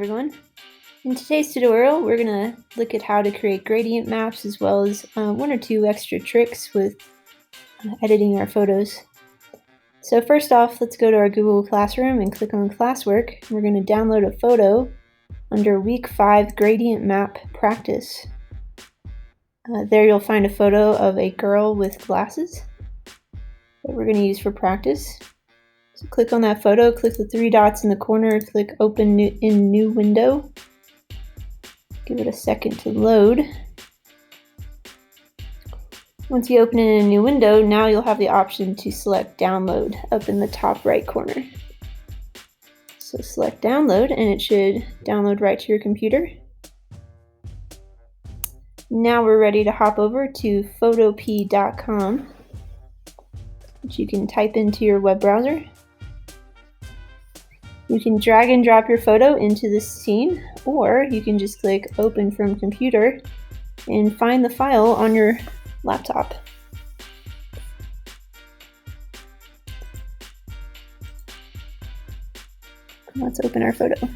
everyone. In today's tutorial, we're going to look at how to create gradient maps as well as one or two extra tricks with editing our photos. So first off, let's go to our Google Classroom and click on Classwork. We're going to download a photo under Week 5 Gradient Map Practice. There you'll find a photo of a girl with glasses that we're going to use for practice. So click on that photo, click the three dots in the corner, click Open in New Window. Give it a second to load. Once you open it in a new window, now you'll have the option to select Download up in the top right corner. So select Download and it should download right to your computer. Now we're ready to hop over to Photopea.com, which you can type into your web browser. You can drag and drop your photo into this scene, or you can just click Open from Computer and find the file on your laptop. Let's open our photo.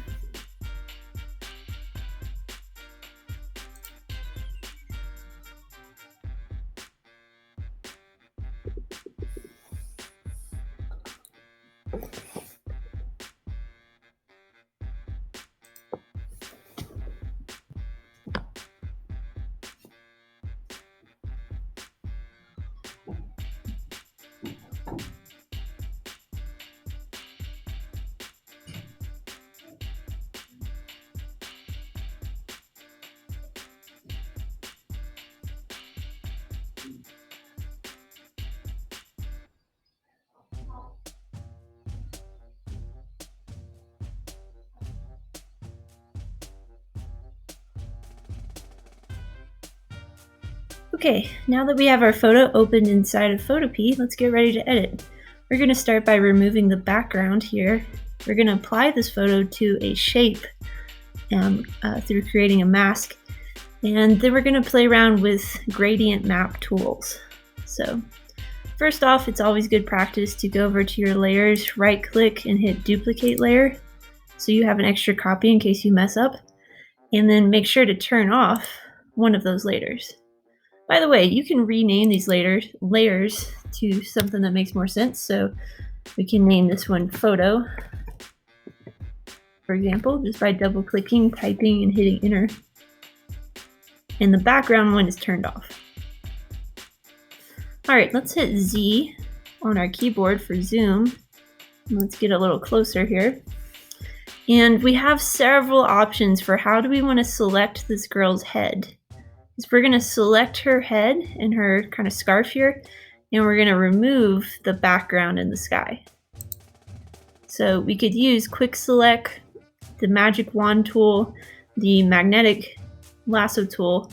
Okay, now that we have our photo opened inside of Photopea, let's get ready to edit. We're going to start by removing the background here. We're going to apply this photo to a shape through creating a mask, and then we're going to play around with gradient map tools. So first off, it's always good practice to go over to your layers, right click and hit duplicate layer so you have an extra copy in case you mess up, and then make sure to turn off one of those layers. By the way, you can rename these layers to something that makes more sense. So we can name this one Photo, for example, just by double clicking, typing, and hitting enter. And the background one is turned off. All right, let's hit Z on our keyboard for zoom. Let's get a little closer here. And we have several options for how do we want to select this girl's head. We're going to select her head and her kind of scarf here, and we're going to remove the background in the sky. So we could use quick select, the magic wand tool, the magnetic lasso tool,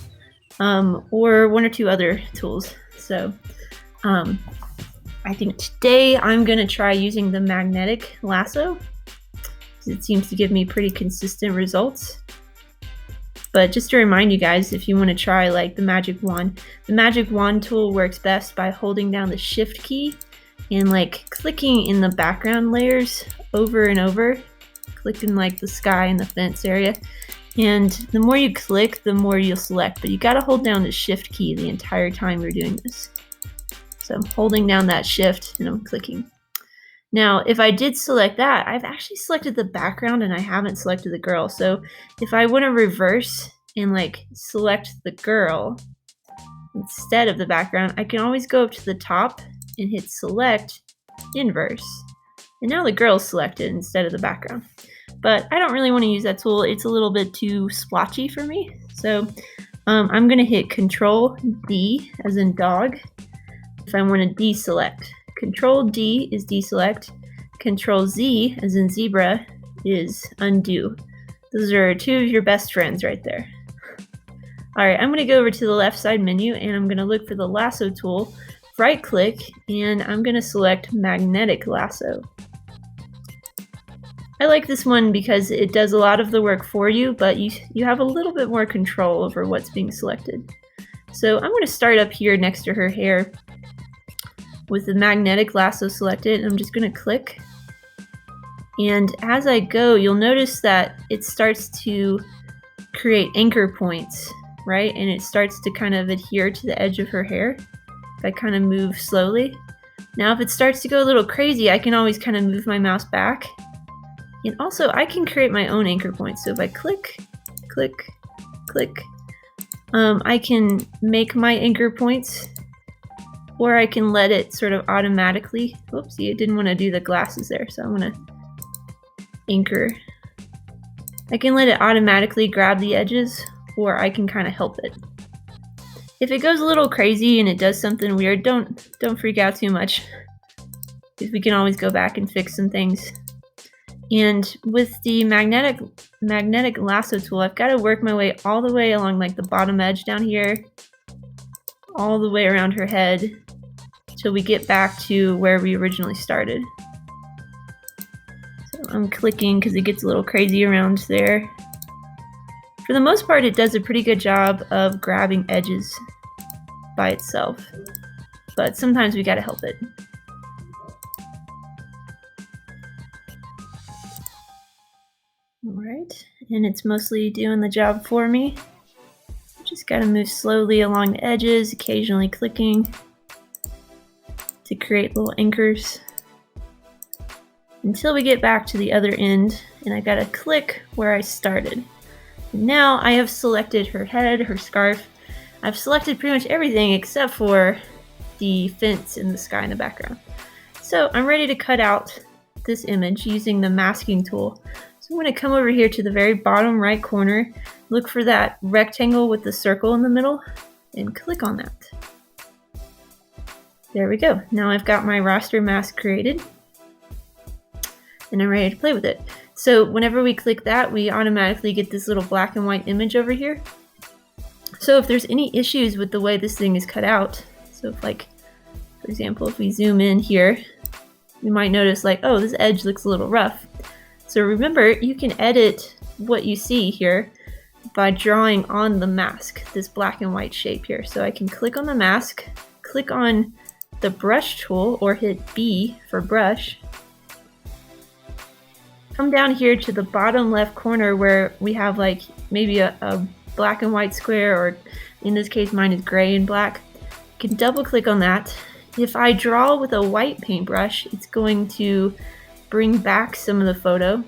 or one or two other tools. So I think today I'm going to try using the magnetic lasso. It seems to give me pretty consistent results. But just to remind you guys, if you want to try like the magic wand tool works best by holding down the shift key and like clicking in the background layers over and over, clicking like the sky and the fence area. And the more you click, the more you'll select, but you got to hold down the shift key the entire time you're doing this. So I'm holding down that shift and I'm clicking. Now, if I did select that, I've actually selected the background and I haven't selected the girl. So if I want to reverse and like select the girl instead of the background, I can always go up to the top and hit select inverse. And now the girl's selected instead of the background. But I don't really want to use that tool. It's a little bit too splotchy for me. So I'm going to hit Control D as in dog if I want to deselect. Control D is deselect. Control Z as in zebra is undo. Those are two of your best friends right there. All right, I'm going to go over to the left side menu and I'm going to look for the lasso tool, right click, and I'm going to select magnetic lasso. I like this one because it does a lot of the work for you, but you have a little bit more control over what's being selected. So I'm going to start up here next to her hair with the magnetic lasso selected, and I'm just going to click And as I go, you'll notice that it starts to create anchor points, right? And it starts to kind of adhere to the edge of her hair if I kind of move slowly. Now, if it starts to go a little crazy, I can always kind of move my mouse back. And also, I can create my own anchor points. So if I click, click, click, I can make my anchor points, or I can let it sort of automatically. Oopsie, it didn't want to do the glasses there, so I'm going to anchor. I can let it automatically grab the edges, or I can kind of help it. If it goes a little crazy and it does something weird, don't freak out too much, because we can always go back and fix some things. And with the magnetic lasso tool, I've got to work my way all the way along like the bottom edge down here, all the way around her head, till we get back to where we originally started. So I'm clicking because it gets a little crazy around there. For the most part, it does a pretty good job of grabbing edges by itself, but sometimes we got to help it. Alright, and it's mostly doing the job for me. Just gotta move slowly along the edges, occasionally clicking to create little anchors until we get back to the other end, and I gotta click where I started. And now I have selected her head, her scarf. I've selected pretty much everything except for the fence in the sky in the background. So I'm ready to cut out this image using the masking tool. So I'm going to come over here to the very bottom right corner, look for that rectangle with the circle in the middle, and click on that. There we go. Now I've got my raster mask created, and I'm ready to play with it. So whenever we click that, we automatically get this little black and white image over here. So if there's any issues with the way this thing is cut out, so if like, for example, if we zoom in here, you might notice like, oh, this edge looks a little rough. So remember, you can edit what you see here by drawing on the mask, this black and white shape here. So I can click on the mask, click on the brush tool, or hit B for brush. Come down here to the bottom left corner where we have like maybe a black and white square, or in this case mine is gray and black. You can double click on that. If I draw with a white paintbrush, it's going to bring back some of the photo.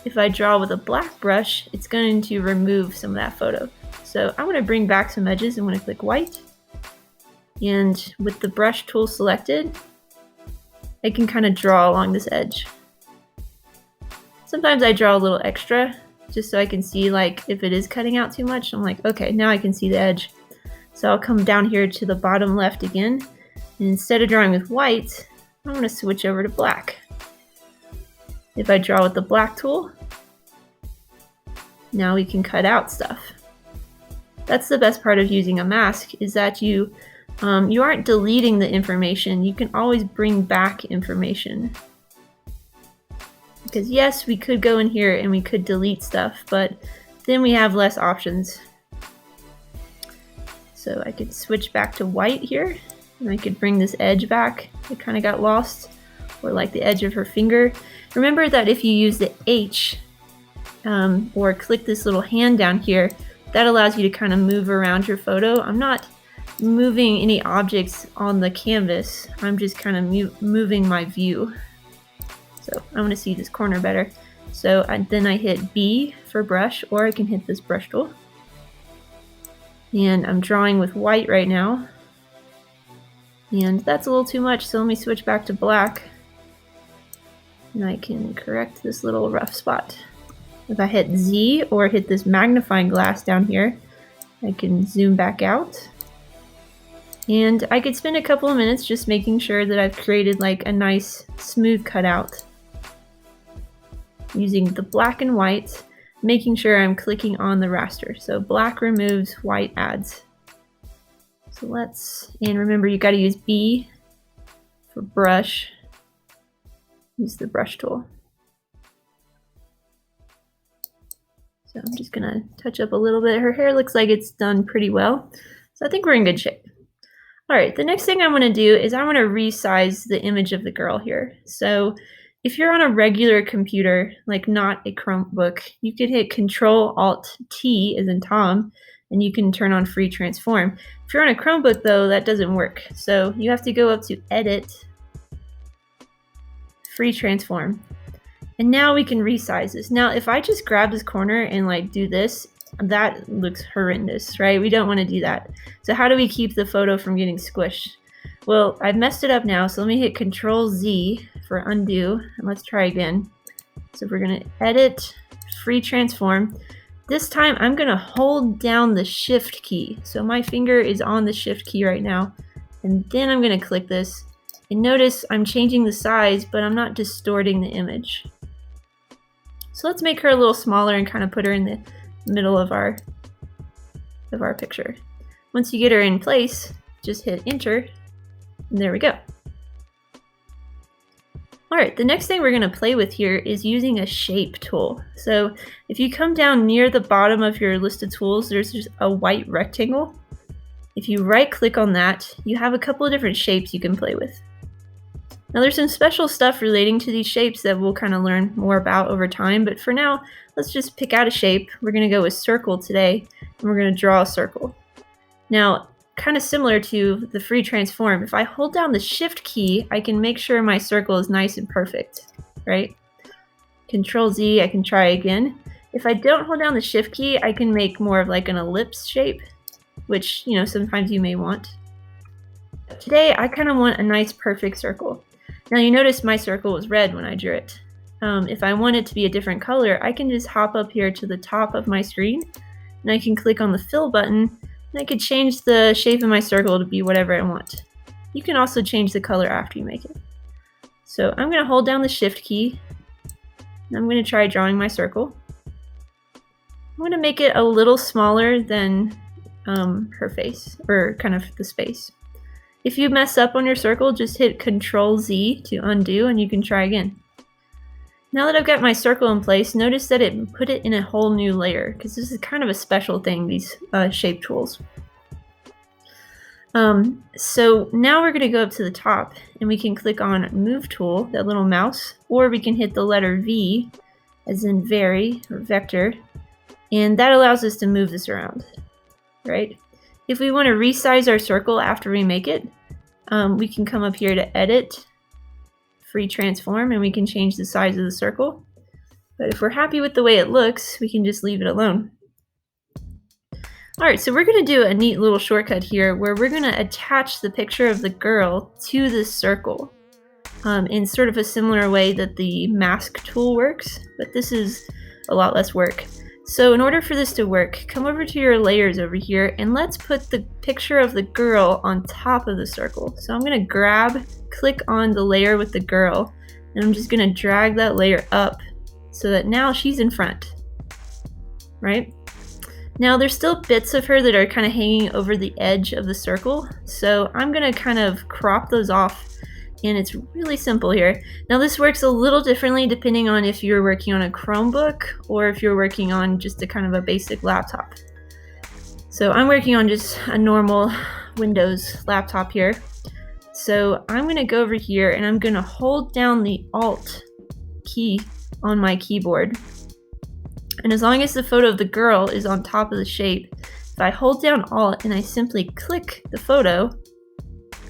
If I draw with a black brush, it's going to remove some of that photo. So I'm going to bring back some edges. I'm going to click white, and with the brush tool selected, I can kind of draw along this edge. Sometimes I draw a little extra just so I can see like if it is cutting out too much. I'm like, okay, now I can see the edge. So I'll come down here to the bottom left again, and instead of drawing with white, I'm going to switch over to black. If I draw with the black tool, now we can cut out stuff. That's the best part of using a mask, is that you aren't deleting the information. You can always bring back information. Because yes, we could go in here and we could delete stuff, but then we have less options. So I could switch back to white here, and I could bring this edge back. It kind of got lost, or like the edge of her finger. Remember that if you use the H or click this little hand down here, that allows you to kind of move around your photo. I'm not moving any objects on the canvas. I'm just kind of moving my view. So I want to see this corner better. So then I hit B for brush, or I can hit this brush tool. And I'm drawing with white right now. And that's a little too much, so let me switch back to black. And I can correct this little rough spot. If I hit Z or hit this magnifying glass down here, I can zoom back out. And I could spend a couple of minutes just making sure that I've created like a nice smooth cutout. Using the black and white, making sure I'm clicking on the raster. So black removes, white adds. So and remember you gotta use B for brush. Use the brush tool. So I'm just gonna touch up a little bit. Her hair looks like it's done pretty well. So I think we're in good shape. All right, the next thing I wanna do is I wanna resize the image of the girl here. So If you're on a regular computer, like not a Chromebook, you could hit Control-Alt-T as in Tom, and you can turn on free transform. If you're on a Chromebook though, that doesn't work. So you have to go up to Edit, Free Transform. And now we can resize this. Now, if I just grab this corner and like do this, that looks horrendous, right? We don't want to do that. So how do we keep the photo from getting squished? Well, I've messed it up now, so let me hit Control Z for undo, and let's try again. So we're gonna edit, free transform. This time I'm gonna hold down the shift key. So my finger is on the shift key right now, and then I'm gonna click this. And notice I'm changing the size, but I'm not distorting the image. So let's make her a little smaller and kind of put her in the middle of our picture. Once you get her in place, just hit enter, and there we go. All right, the next thing we're gonna play with here is using a shape tool. So if you come down near the bottom of your list of tools, there's just a white rectangle. If you right click on that, you have a couple of different shapes you can play with. Now there's some special stuff relating to these shapes that we'll kind of learn more about over time, but for now, let's just pick out a shape. We're gonna go with circle today, and we're gonna draw a circle. Now, kind of similar to the free transform, if I hold down the shift key, I can make sure my circle is nice and perfect, right? Control Z, I can try again. If I don't hold down the shift key, I can make more of like an ellipse shape, which, you know, sometimes you may want. Today, I kind of want a nice perfect circle. Now you notice my circle was red when I drew it. If I want it to be a different color, I can just hop up here to the top of my screen, and I can click on the fill button, and I could change the shape of my circle to be whatever I want. You can also change the color after you make it. So I'm going to hold down the shift key, and I'm going to try drawing my circle. I'm going to make it a little smaller than her face, or kind of the space. If you mess up on your circle, just hit Control Z to undo, and you can try again. Now that I've got my circle in place, notice that it put it in a whole new layer, because this is kind of a special thing, these shape tools. So now we're going to go up to the top, and we can click on Move Tool, that little mouse, or we can hit the letter V, as in vary, or vector, and that allows us to move this around, right? If we want to resize our circle after we make it, we can come up here to Edit, Free Transform, and we can change the size of the circle. But if we're happy with the way it looks, we can just leave it alone. All right, so we're going to do a neat little shortcut here where we're going to attach the picture of the girl to this circle in sort of a similar way that the mask tool works, but this is a lot less work. So in order for this to work, come over to your layers over here, and let's put the picture of the girl on top of the circle. So I'm going to click on the layer with the girl, and I'm just going to drag that layer up so that now she's in front, right? Now there's still bits of her that are kind of hanging over the edge of the circle, so I'm going to kind of crop those off, and it's really simple here. Now this works a little differently depending on if you're working on a Chromebook or if you're working on just a kind of a basic laptop. So I'm working on just a normal Windows laptop here. So I'm going to go over here, and I'm going to hold down the Alt key on my keyboard. And as long as the photo of the girl is on top of the shape, if I hold down Alt and I simply click the photo,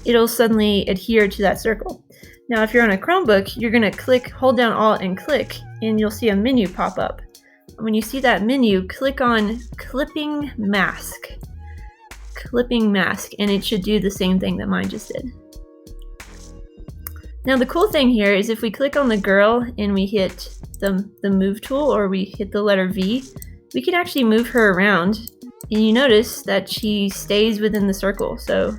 it'll suddenly adhere to that circle. Now, if you're on a Chromebook, you're going to hold down Alt and click, and you'll see a menu pop up. When you see that menu, click on Clipping Mask. Clipping Mask, and it should do the same thing that mine just did. Now, the cool thing here is if we click on the girl and we hit the Move tool, or we hit the letter V, we can actually move her around, and you notice that she stays within the circle. So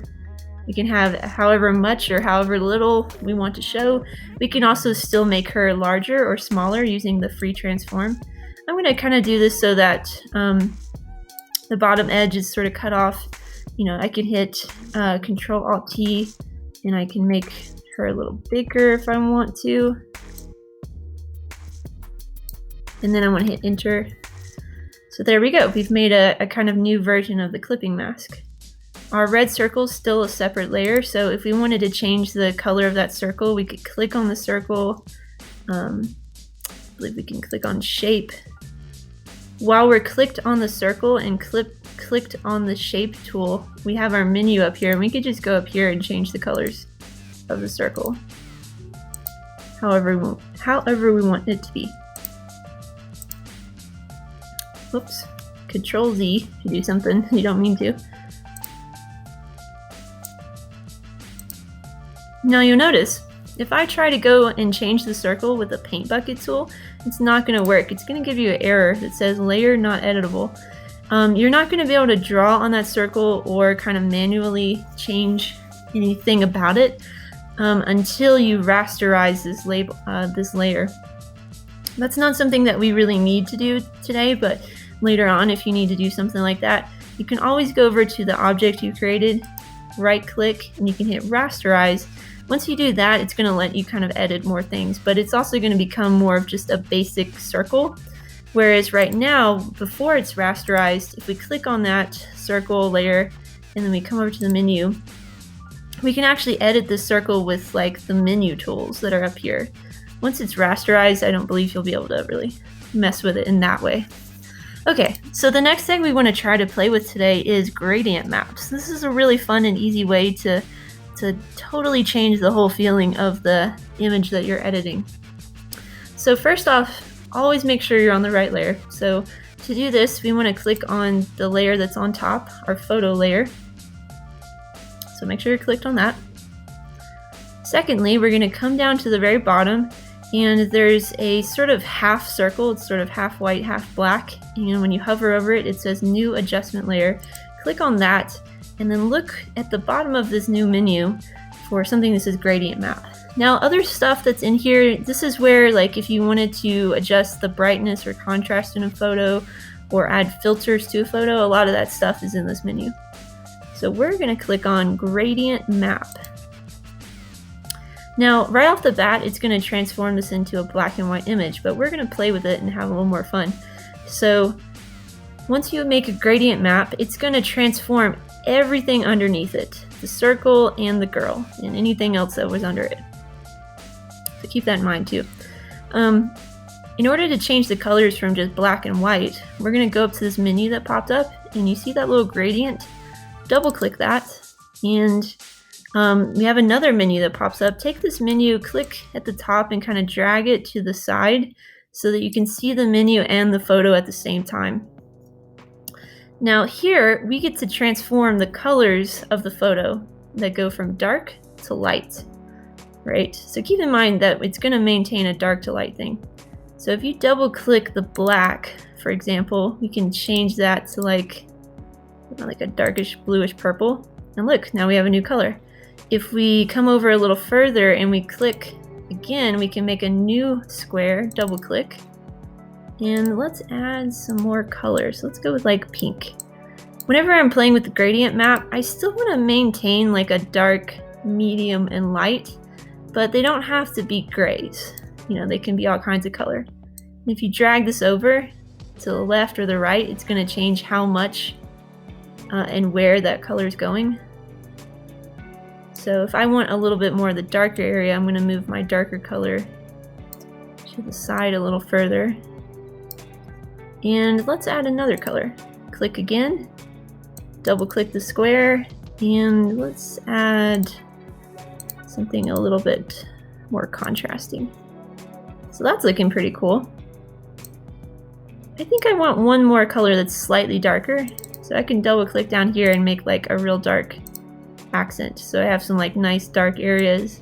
we can have however much or however little we want to show. We can also still make her larger or smaller using the free transform. I'm going to kind of do this so that the bottom edge is sort of cut off. You know, I can hit Control-Alt-T, and I can make her a little bigger if I want to. And then I want to hit enter. So there we go. We've made a kind of new version of the clipping mask. Our red circle is still a separate layer, so if we wanted to change the color of that circle, we could click on the circle, I believe we can click on shape. While we're clicked on the circle and clicked on the shape tool, we have our menu up here, and we could just go up here and change the colors of the circle however we want it to be. Oops. Control Z to do something you don't mean to. Now you'll notice, if I try to go and change the circle with the paint bucket tool, it's not going to work. It's going to give you an error that says layer not editable. You're not going to be able to draw on that circle or kind of manually change anything about it until you rasterize this layer. That's not something that we really need to do today, but later on, if you need to do something like that, you can always go over to the object you created, right click, and you can hit rasterize. Once you do that, it's going to let you kind of edit more things, but it's also going to become more of just a basic circle. Whereas right now, before it's rasterized, if we click on that circle layer and then we come over to the menu, we can actually edit this circle with like the menu tools that are up here. Once it's rasterized, I don't believe you'll be able to really mess with it in that way. Okay, so the next thing we want to try to play with today is gradient maps. This is a really fun and easy way to totally change the whole feeling of the image that you're editing. So first off, always make sure you're on the right layer. So to do this, we want to click on the layer that's on top, our photo layer. So make sure you're clicked on that. Secondly, we're going to come down to the very bottom, and there's a sort of half circle. It's sort of half white, half black. And when you hover over it, it says new adjustment layer. Click on that, and then look at the bottom of this new menu for something that says gradient map. Now, other stuff that's in here, this is where, like, if you wanted to adjust the brightness or contrast in a photo or add filters to a photo, a lot of that stuff is in this menu. So we're going to click on gradient map. Now, right off the bat, it's going to transform this into a black and white image, but we're going to play with it and have a little more fun. So once you make a gradient map, it's going to transform everything underneath it, the circle and the girl, and anything else that was under it. So keep that in mind too. In order to change the colors from just black and white, we're going to go up to this menu that popped up, and you see that little gradient? Double click that, and we have another menu that pops up. Take this menu, click at the top, and kind of drag it to the side so that you can see the menu and the photo at the same time. Now here, we get to transform the colors of the photo that go from dark to light, right? So keep in mind that it's going to maintain a dark to light thing. So if you double click the black, for example, we can change that to like a darkish bluish purple. And look, now we have a new color. If we come over a little further and we click again, we can make a new square, double click. And let's add some more colors. Let's go with like pink. Whenever I'm playing with the gradient map, I still want to maintain like a dark, medium, and light, but they don't have to be grays. You know, they can be all kinds of color. And if you drag this over to the left or the right, it's going to change how much and where that color is going. So if I want a little bit more of the darker area, I'm going to move my darker color to the side a little further. And let's add another color. Click again, double click the square, and let's add something a little bit more contrasting. So that's looking pretty cool. I think I want one more color that's slightly darker, so I can double click down here and make like a real dark accent. So I have some like nice dark areas,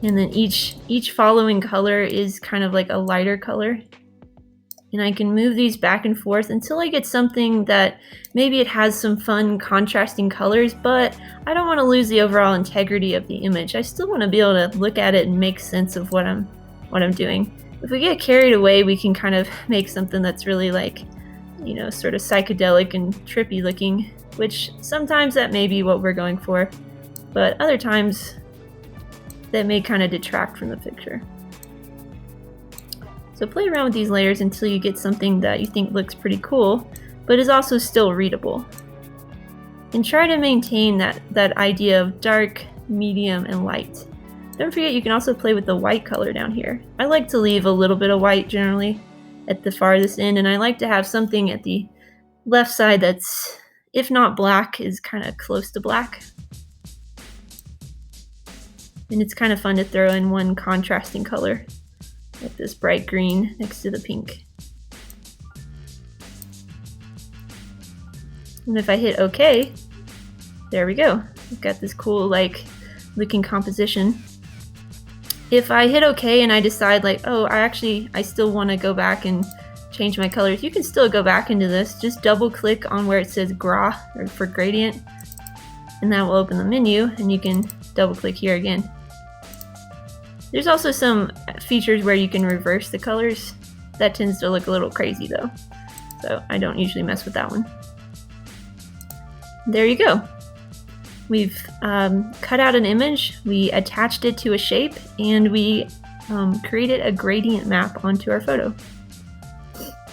and then each following color is kind of like a lighter color. And I can move these back and forth until I get something that maybe it has some fun contrasting colors, but I don't want to lose the overall integrity of the image. I still want to be able to look at it and make sense of what I'm doing. If we get carried away, we can kind of make something that's really like, you know, sort of psychedelic and trippy looking, which sometimes that may be what we're going for, but other times that may kind of detract from the picture. So play around with these layers until you get something that you think looks pretty cool, but is also still readable. And try to maintain that idea of dark, medium, and light. Don't forget you can also play with the white color down here. I like to leave a little bit of white generally at the farthest end, and I like to have something at the left side that's, if not black, is kind of close to black. And it's kind of fun to throw in one contrasting color, like this bright green next to the pink. And if I hit OK, there we go. We've got this cool like looking composition. If I hit OK and I decide like, oh, I still want to go back and change my colors, you can still go back into this. Just double click on where it says Gra or for gradient, and that will open the menu, and you can double click here again. There's also some features where you can reverse the colors. That tends to look a little crazy though, so I don't usually mess with that one. There you go. We've cut out an image, we attached it to a shape, and we created a gradient map onto our photo.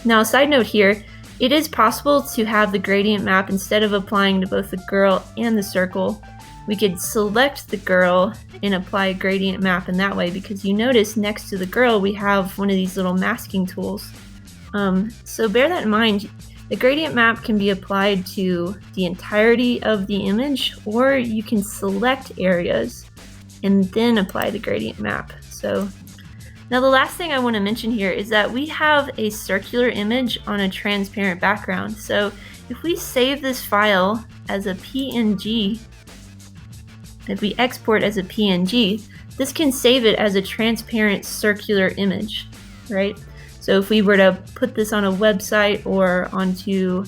Now, a side note here, it is possible to have the gradient map, instead of applying to both the girl and the circle, we could select the girl and apply a gradient map in that way, because you notice next to the girl we have one of these little masking tools. So bear that in mind. The gradient map can be applied to the entirety of the image, or you can select areas and then apply the gradient map. So now the last thing I want to mention here is that we have a circular image on a transparent background. So if we save this file as a PNG, if we export as a PNG, this can save it as a transparent circular image, right? So if we were to put this on a website or onto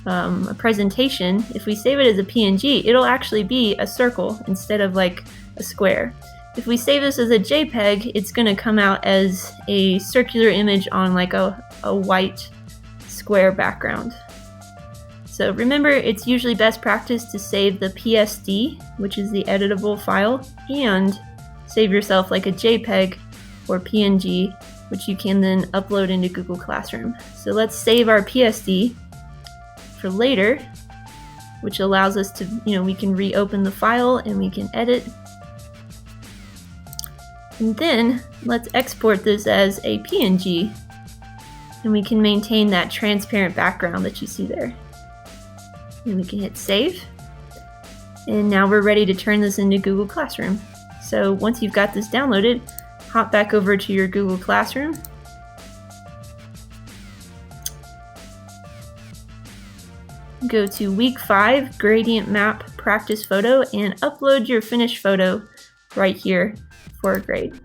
a presentation, if we save it as a PNG, it'll actually be a circle instead of like a square. If we save this as a JPEG, it's going to come out as a circular image on like a white square background. So remember, it's usually best practice to save the PSD, which is the editable file, and save yourself like a JPEG or PNG, which you can then upload into Google Classroom. So let's save our PSD for later, which allows us to, we can reopen the file and we can edit. And then let's export this as a PNG, and we can maintain that transparent background that you see there. And we can hit save. And now we're ready to turn this into Google Classroom. So once you've got this downloaded, hop back over to your Google Classroom. Go to week 5 gradient map practice photo and upload your finished photo right here for a grade.